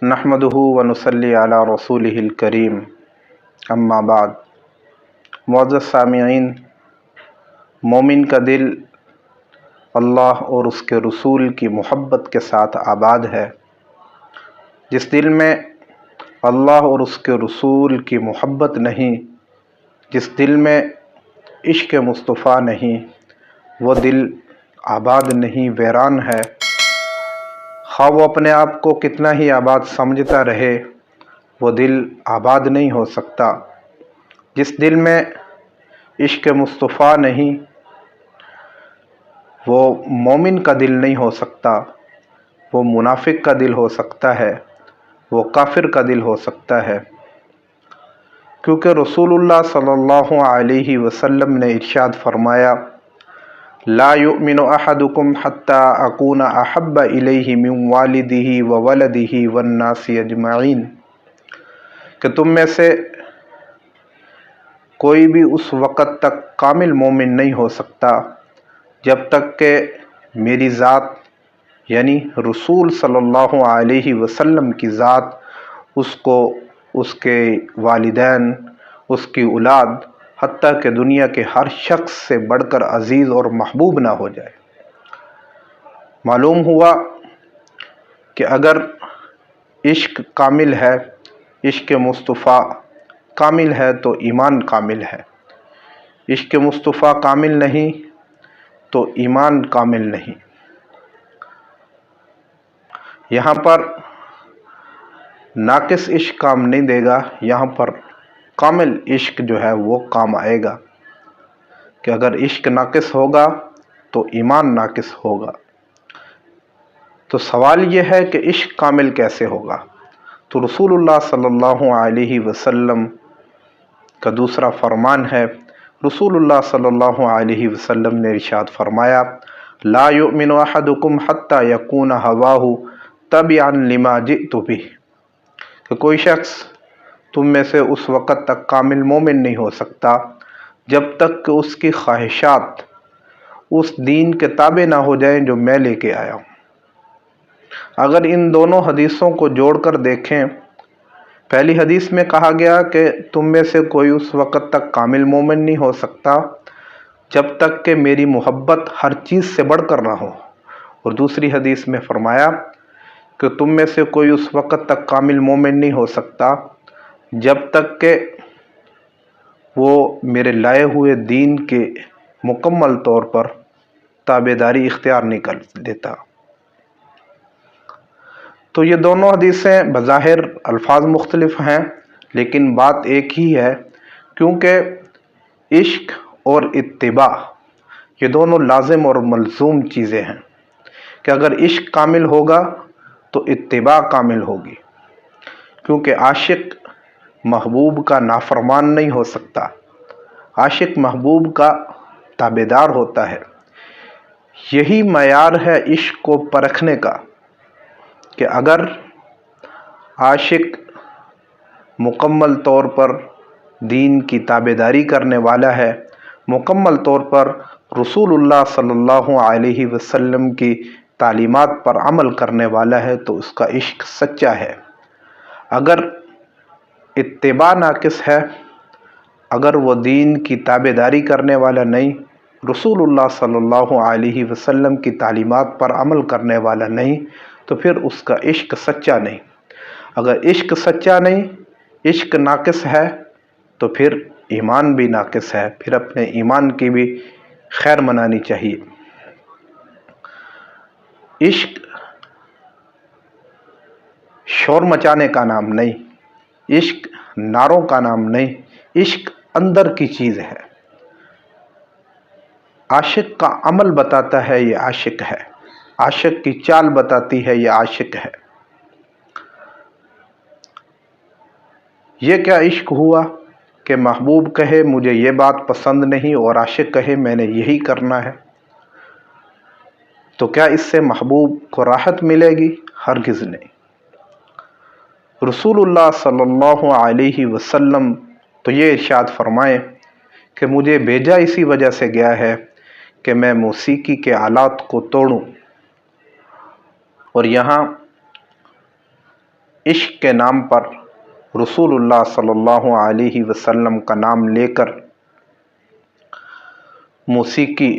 نحمدہ ونصلی علی رسولہ الکریم اما بعد۔ معزز سامعین، مومن کا دل اللہ اور اس کے رسول کی محبت کے ساتھ آباد ہے۔ جس دل میں اللہ اور اس کے رسول کی محبت نہیں، جس دل میں عشق مصطفیٰ نہیں، وہ دل آباد نہیں، ویران ہے۔ خواہ وہ اپنے آپ کو کتنا ہی آباد سمجھتا رہے، وہ دل آباد نہیں ہو سکتا۔ جس دل میں عشق مصطفیٰ نہیں، وہ مومن کا دل نہیں ہو سکتا، وہ منافق کا دل ہو سکتا ہے، وہ کافر کا دل ہو سکتا ہے۔ کیونکہ رسول اللہ صلی اللہ علیہ وسلم نے ارشاد فرمایا، لا یؤمن احدکم حتی اکون احب الیہ من والدہ وولدہ والناس اجمعین، کہ تم میں سے کوئی بھی اس وقت تک کامل مومن نہیں ہو سکتا جب تک کہ میری ذات یعنی رسول صلی اللہ علیہ وسلم کی ذات اس کو، اس کے والدین، اس کی اولاد، حتیٰ کہ دنیا کے ہر شخص سے بڑھ کر عزیز اور محبوب نہ ہو جائے۔ معلوم ہوا کہ اگر عشق کامل ہے، عشق مصطفیٰ کامل ہے تو ایمان کامل ہے۔ عشق مصطفیٰ کامل نہیں تو ایمان کامل نہیں۔ یہاں پر ناقص عشق کام نہیں دے گا، یہاں پر کامل عشق جو ہے وہ کام آئے گا، کہ اگر عشق ناقص ہوگا تو ایمان ناقص ہوگا۔ تو سوال یہ ہے کہ عشق کامل کیسے ہوگا؟ تو رسول اللہ صلی اللہ علیہ وسلم کا دوسرا فرمان ہے، رسول اللہ صلی اللہ علیہ وسلم نے ارشاد فرمایا، لا یؤمن احدکم حتی یکون ہواہ تبعا لما جئت بہ، کہ کوئی شخص تم میں سے اس وقت تک کامل مومن نہیں ہو سکتا جب تک کہ اس کی خواہشات اس دین کے تابع نہ ہو جائیں جو میں لے کے آیا ہوں۔ اگر ان دونوں حدیثوں کو جوڑ کر دیکھیں، پہلی حدیث میں کہا گیا کہ تم میں سے کوئی اس وقت تک کامل مومن نہیں ہو سکتا جب تک کہ میری محبت ہر چیز سے بڑھ کر نہ ہو، اور دوسری حدیث میں فرمایا کہ تم میں سے کوئی اس وقت تک کامل مومن نہیں ہو سکتا جب تک کہ وہ میرے لائے ہوئے دین کے مکمل طور پر تابعداری اختیار نہیں کر دیتا۔ تو یہ دونوں حدیثیں بظاہر الفاظ مختلف ہیں، لیکن بات ایک ہی ہے، کیونکہ عشق اور اتباع یہ دونوں لازم اور ملزوم چیزیں ہیں، کہ اگر عشق کامل ہوگا تو اتباع کامل ہوگی، کیونکہ عاشق محبوب کا نافرمان نہیں ہو سکتا، عاشق محبوب کا تابعدار ہوتا ہے۔ یہی معیار ہے عشق کو پرکھنے کا، کہ اگر عاشق مکمل طور پر دین کی تابعداری کرنے والا ہے، مکمل طور پر رسول اللہ صلی اللہ علیہ وسلم کی تعلیمات پر عمل کرنے والا ہے، تو اس کا عشق سچا ہے۔ اگر اتباع ناقص ہے، اگر وہ دین کی تابعداری کرنے والا نہیں، رسول اللہ صلی اللہ علیہ وسلم کی تعلیمات پر عمل کرنے والا نہیں، تو پھر اس کا عشق سچا نہیں۔ اگر عشق سچا نہیں، عشق ناقص ہے، تو پھر ایمان بھی ناقص ہے، پھر اپنے ایمان کی بھی خیر منانی چاہیے۔ عشق شور مچانے کا نام نہیں، عشق نعروں کا نام نہیں، عشق اندر کی چیز ہے۔ عاشق کا عمل بتاتا ہے یہ عاشق ہے، عاشق کی چال بتاتی ہے یہ عاشق ہے۔ یہ کیا عشق ہوا کہ محبوب کہے مجھے یہ بات پسند نہیں، اور عاشق کہے میں نے یہی کرنا ہے؟ تو کیا اس سے محبوب کو راحت ملے گی؟ ہرگز نہیں۔ رسول اللہ صلی اللہ علیہ وسلم تو یہ ارشاد فرمائیں کہ مجھے بھیجا اسی وجہ سے گیا ہے کہ میں موسیقی کے آلات کو توڑوں، اور یہاں عشق کے نام پر رسول اللہ صلی اللہ علیہ وسلم کا نام لے کر موسیقی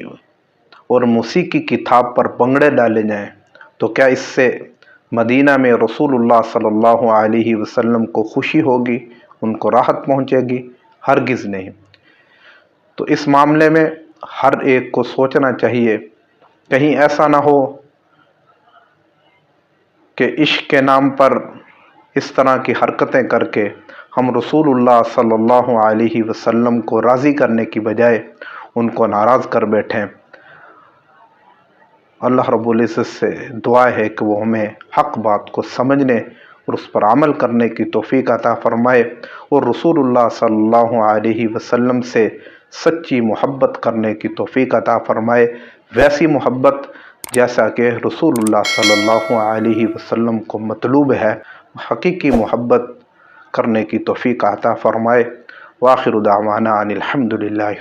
اور موسیقی کی تھاپ پر بنگڑے ڈالے جائیں تو کیا اس سے مدینہ میں رسول اللہ صلی اللہ علیہ وسلم کو خوشی ہوگی، ان کو راحت پہنچے گی؟ ہرگز نہیں۔ تو اس معاملے میں ہر ایک کو سوچنا چاہیے، کہیں ایسا نہ ہو کہ عشق کے نام پر اس طرح کی حرکتیں کر کے ہم رسول اللہ صلی اللہ علیہ وسلم کو راضی کرنے کی بجائے ان کو ناراض کر بیٹھیں۔ اللہ رب العزت سے دعا ہے کہ وہ ہمیں حق بات کو سمجھنے اور اس پر عمل کرنے کی توفیق عطا فرمائے، اور رسول اللہ صلی اللہ علیہ وسلم سے سچی محبت کرنے کی توفیق عطا فرمائے، ویسی محبت جیسا کہ رسول اللہ صلی اللہ علیہ وسلم کو مطلوب ہے، حقیقی محبت کرنے کی توفیق عطا فرمائے۔ وآخر دعوانا ان الحمد للہ۔